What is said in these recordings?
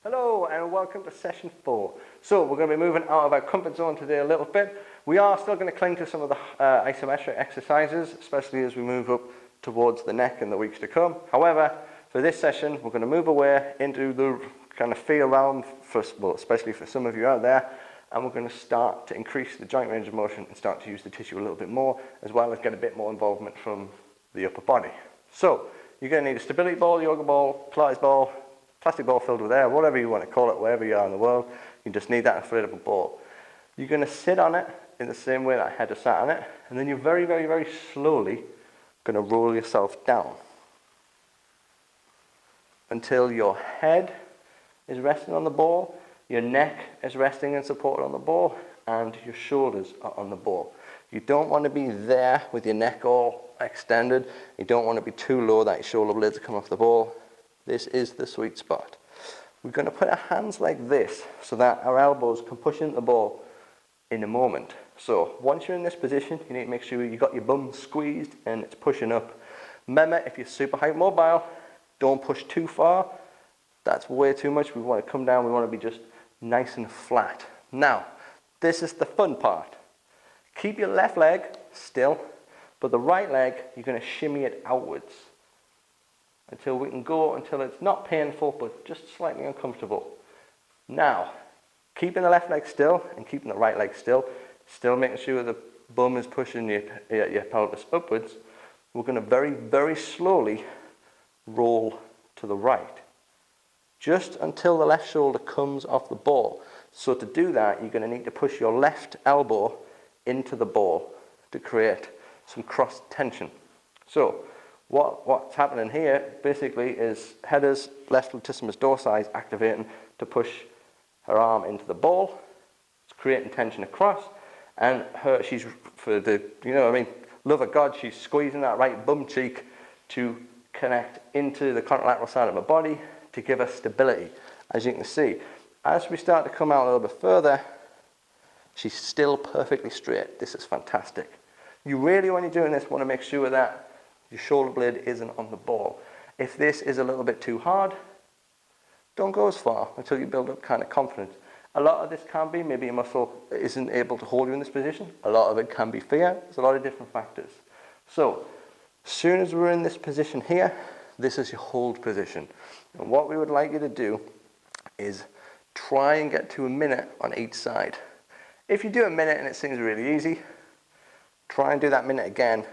Hello and welcome to session 4. So we're going to be moving out of our comfort zone today a little bit. We are still going to cling to some of the isometric exercises, especially as we move up towards the neck in the weeks to come. However, for this session, we're going to move away into the kind of feel realm, especially for some of you out there, and we're going to start to increase the joint range of motion and start to use the tissue a little bit more, as well as get a bit more involvement from the upper body. So you're going to need a stability ball, yoga ball, Pilates ball, plastic ball filled with air, whatever you want to call it, wherever you are in the world. You just need that inflatable ball. You're going to sit on it in the same way that I had to sat on it, and then you're very, very, very slowly going to roll yourself down until your head is resting on the ball, your neck is resting and supported on the ball, and your shoulders are on the ball. You don't want to be there with your neck all extended. You don't want to be too low that your shoulder blades come off the ball. This is the sweet spot. We're going to put our hands like this so that our elbows can push into the ball in a moment. So once you're in this position, you need to make sure you've got your bum squeezed and it's pushing up. Remember, if you're super hypermobile, don't push too far. That's way too much. We want to come down. We want to be just nice and flat. Now, this is the fun part. Keep your left leg still, but the right leg, you're going to shimmy it outwards until we can go until it's not painful but just slightly uncomfortable. Now, keeping the left leg still and keeping the right leg still making sure the bum is pushing your pelvis upwards, we're going to very, very slowly roll to the right, just until the left shoulder comes off the ball. So to do that, you're going to need to push your left elbow into the ball to create some cross tension. So what's happening here basically is Heather's left latissimus dorsi is activating to push her arm into the ball. It's creating tension across, and she's, for the, love of God, she's squeezing that right bum cheek to connect into the contralateral side of her body to give us stability. As you can see, as we start to come out a little bit further, she's still perfectly straight. This is fantastic. You really, when you're doing this, want to make sure that your shoulder blade isn't on the ball. If this is a little bit too hard, don't go as far until you build up kind of confidence. A lot of this can be maybe your muscle isn't able to hold you in this position. A lot of it can be fear. There's a lot of different factors. So as soon as we're in this position here, this is your hold position. And what we would like you to do is try and get to a minute on each side. If you do a minute and it seems really easy, try and do that minute again,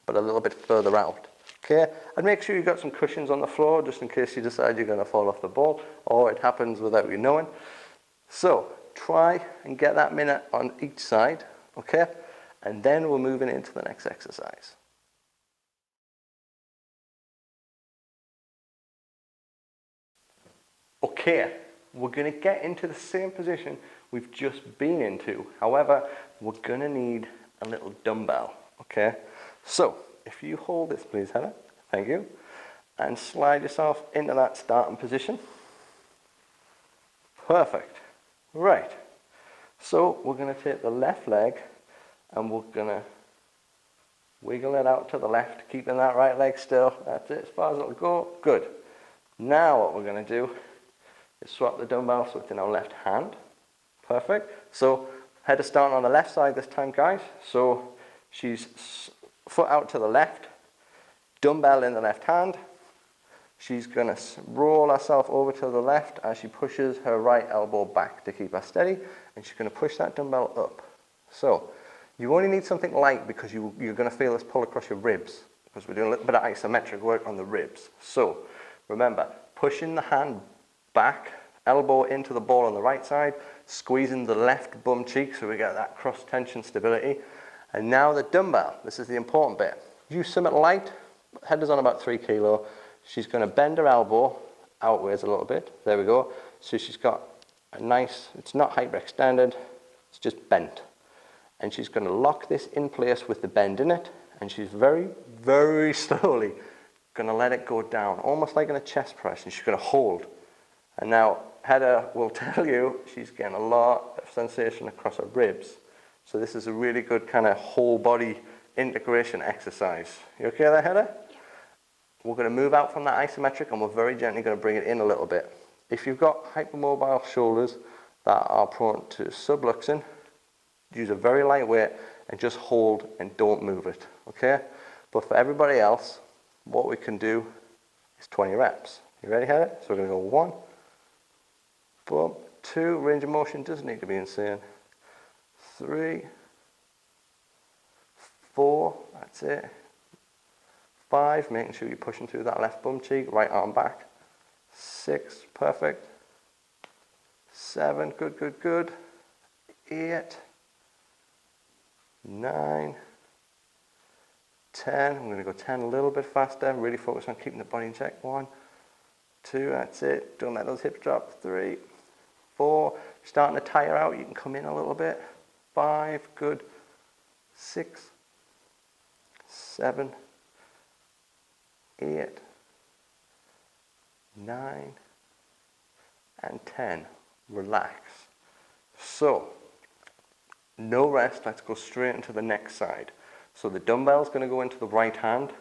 but a little bit further out. Okay? And make sure you've got some cushions on the floor just in case you decide you're going to fall off the ball or it happens without you knowing. So try and get that minute on each side, okay? And then we're moving into the next exercise. Okay, we're going to get into the same position we've just been into. However, we're going to need a little dumbbell, okay? So if you hold this, please, Heather, thank you, and slide yourself into that starting position. Perfect. Right. So we're going to take the left leg and we're going to wiggle it out to the left, keeping that right leg still. That's it, as far as it'll go. Good. Now what we're going to do is swap the dumbbell so it's in our left hand. Perfect. So Heather starting on the left side this time, guys. So she's foot out to the left, dumbbell in the left hand. She's going to roll herself over to the left as she pushes her right elbow back to keep her steady, and she's going to push that dumbbell up. So you only need something light because you're going to feel this pull across your ribs because we're doing a little bit of isometric work on the ribs. So remember, pushing the hand back, elbow into the ball on the right side, squeezing the left bum cheek so we get that cross tension stability. And now the dumbbell, this is the important bit. Use something light, Heather's on about 3 kilo. She's going to bend her elbow outwards a little bit. There we go. So she's got a nice, it's not hyperextended, it's just bent. And she's going to lock this in place with the bend in it. And she's very, very slowly going to let it go down, almost like in a chest press. And she's going to hold. And now Heather will tell you she's getting a lot of sensation across her ribs. So this is a really good kind of whole body integration exercise. You okay there, Heather? Yeah. We're going to move out from that isometric and we're very gently going to bring it in a little bit. If you've got hypermobile shoulders that are prone to subluxing, use a very light weight and just hold and don't move it, okay? But for everybody else, what we can do is 20 reps. You ready, Heather? So we're going to go 1, boom, 2, range of motion doesn't need to be insane. 3, 4, that's it. 5, making sure you're pushing through that left bum cheek, right arm back. 6, perfect. 7, good, good, good. 8, 9, 10. I'm going to go 10 a little bit faster. Really focus on keeping the body in check. 1, 2, that's it. Don't let those hips drop. 3, 4. Starting to tire out. You can come in a little bit. 5, good. 6, 7, 8, 9, and 10. Relax. So, no rest. Let's go straight into the next side. So the dumbbell's going to go into the right hand.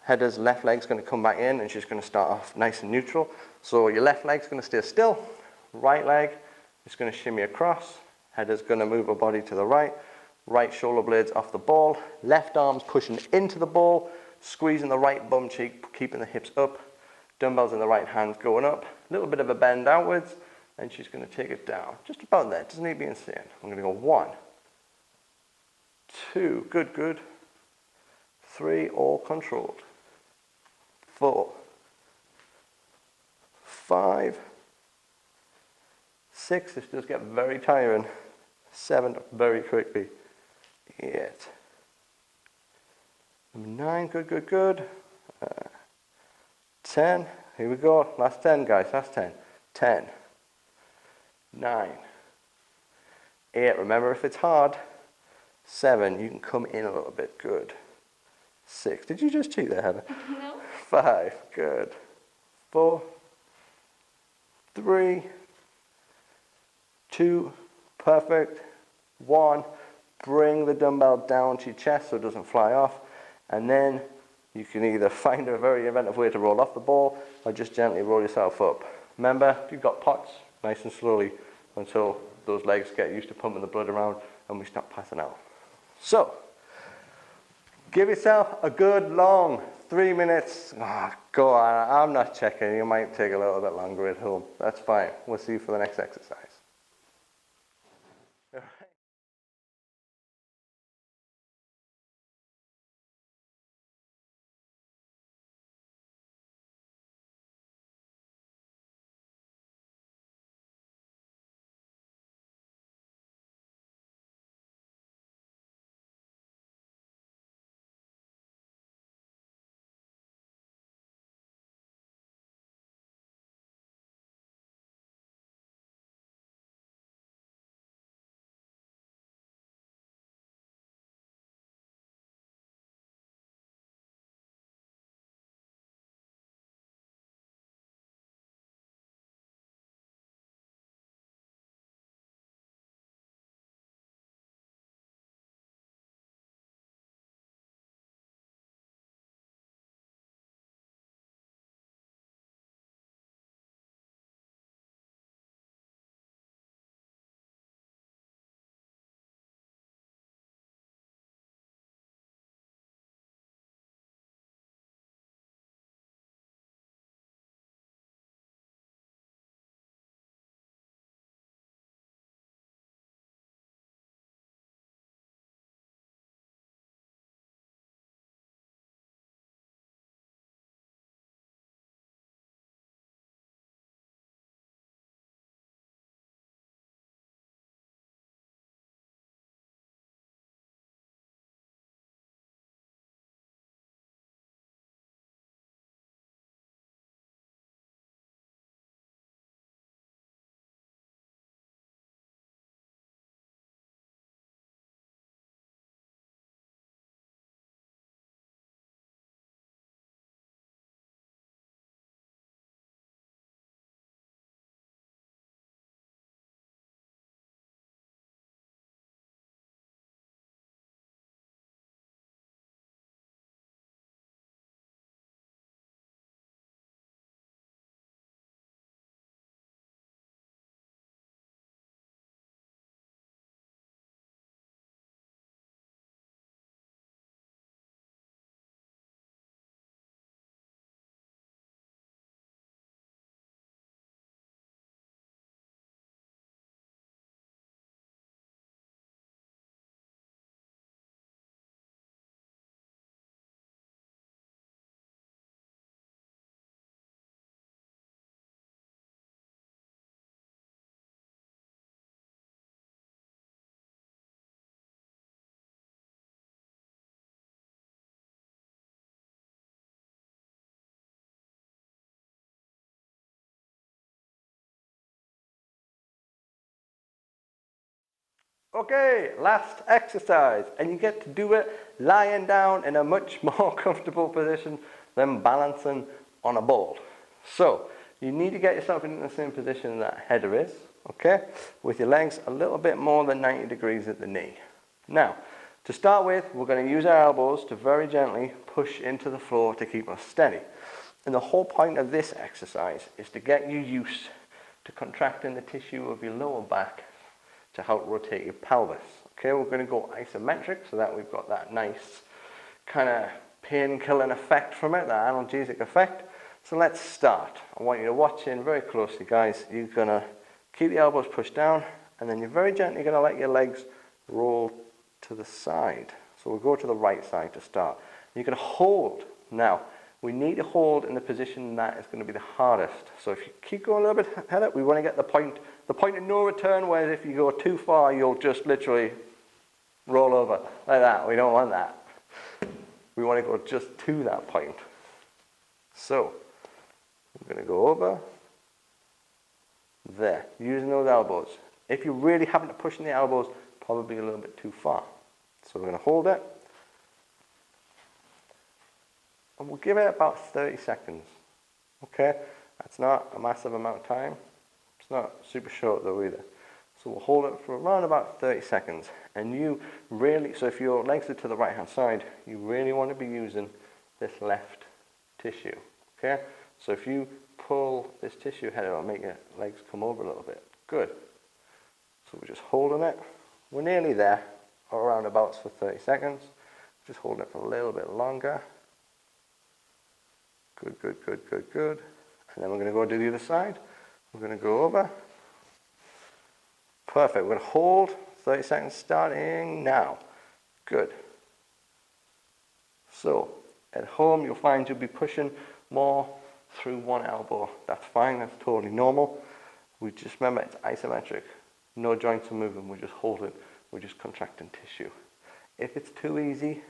Heather's left leg's going to come back in and she's going to start off nice and neutral. So your left leg's going to stay still. Right leg is going to shimmy across. Heather's going to move her body to the right. Right shoulder blades off the ball. Left arm's pushing into the ball. Squeezing the right bum cheek, keeping the hips up. Dumbbells in the right hand going up. A little bit of a bend outwards. And she's going to take it down. Just about there. Doesn't need to be insane. I'm going to go 1, 2, good, good. 3, all controlled. 4, 5, 6, this does get very tiring. 7, very quickly. 8, 9, good, good, good. 10, here we go. Last 10, guys, last 10. 10, 9, 8, remember if it's hard. 7, you can come in a little bit, good. 6, did you just cheat there, Heather? No. 5, good. 4, 3, 2, perfect. 1, bring the dumbbell down to your chest so it doesn't fly off. And then you can either find a very inventive way to roll off the ball or just gently roll yourself up. Remember, if you've got pots, nice and slowly until those legs get used to pumping the blood around and we stop passing out. So, give yourself a good long 3 minutes. Oh, go on, I'm not checking. You might take a little bit longer at home. That's fine. We'll see you for the next exercise. Okay, last exercise, and you get to do it lying down in a much more comfortable position than balancing on a ball. So, you need to get yourself in the same position that header is, okay, with your legs a little bit more than 90 degrees at the knee. Now, to start with, we're going to use our elbows to very gently push into the floor to keep us steady. And the whole point of this exercise is to get you used to contracting the tissue of your lower back to help rotate your pelvis. Okay, we're going to go isometric so that we've got that nice kind of pain-killing effect from it, that analgesic effect. So let's start. I want you to watch in very closely, guys. You're going to keep the elbows pushed down, and then you're very gently going to let your legs roll to the side. So we'll go to the right side to start. You're going to hold. Now, we need to hold in the position that is going to be the hardest. So if you keep going a little bit ahead, we want to get the point of no return, where if you go too far, you'll just literally roll over like that. We don't want that. We want to go just to that point. So I'm going to go over there, using those elbows. If you're really having to push in the elbows, probably a little bit too far. So we're going to hold it. And we'll give it about 30 seconds. Okay? That's not a massive amount of time. It's not super short though either. So we'll hold it for around about 30 seconds. And you really, so if your legs are to the right hand side, you really want to be using this left tissue. Okay? So if you pull this tissue head, it'll make your legs come over a little bit. Good. So we're just holding it. We're nearly there, or around about for 30 seconds. Just holding it for a little bit longer. Good, good, good, good, good. And then we're going to go do the other side. We're going to go over. Perfect. We're going to hold 30 seconds starting now. Good. So, at home you'll find you'll be pushing more through one elbow. That's fine. That's totally normal. We just remember it's isometric. No joints are moving. We're just holding. We're just contracting tissue. If it's too easy,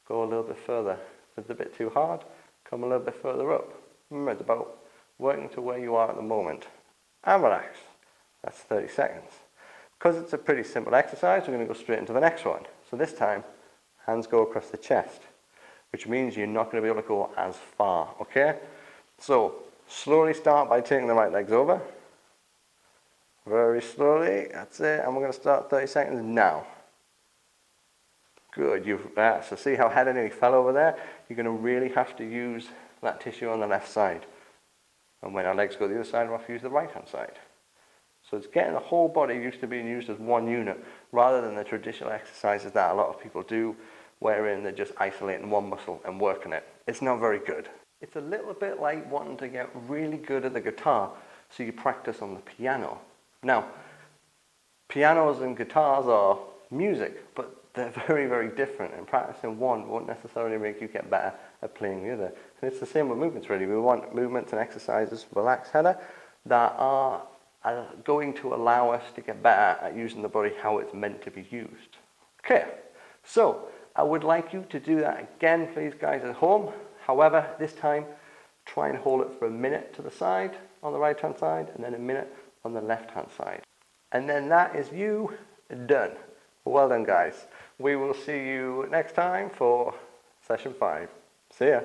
go a little bit further. If it's a bit too hard, come a little bit further up. Remember, it's about working to where you are at the moment. And relax. That's 30 seconds. Because it's a pretty simple exercise, we're going to go straight into the next one. So this time, hands go across the chest, which means you're not going to be able to go as far, okay? So, slowly start by taking the right legs over. Very slowly, that's it. And we're going to start 30 seconds now. Good, so see how head nearly fell over there? You're going to really have to use that tissue on the left side. And when our legs go the other side, we'll have to use the right hand side. So it's getting the whole body used to being used as one unit, rather than the traditional exercises that a lot of people do, wherein they're just isolating one muscle and working it. It's not very good. It's a little bit like wanting to get really good at the guitar, so you practice on the piano. Now, pianos and guitars are music, but they're very, very different, and practicing one won't necessarily make you get better at playing the other. And it's the same with movements, really. We want movements and exercises, relaxed header, that are going to allow us to get better at using the body how it's meant to be used. Okay, so I would like you to do that again, please, guys, at home. However, this time, try and hold it for a minute to the side, on the right-hand side, and then a minute on the left-hand side. And then that is you done. Well done, guys. We will see you next time for session 5. See ya.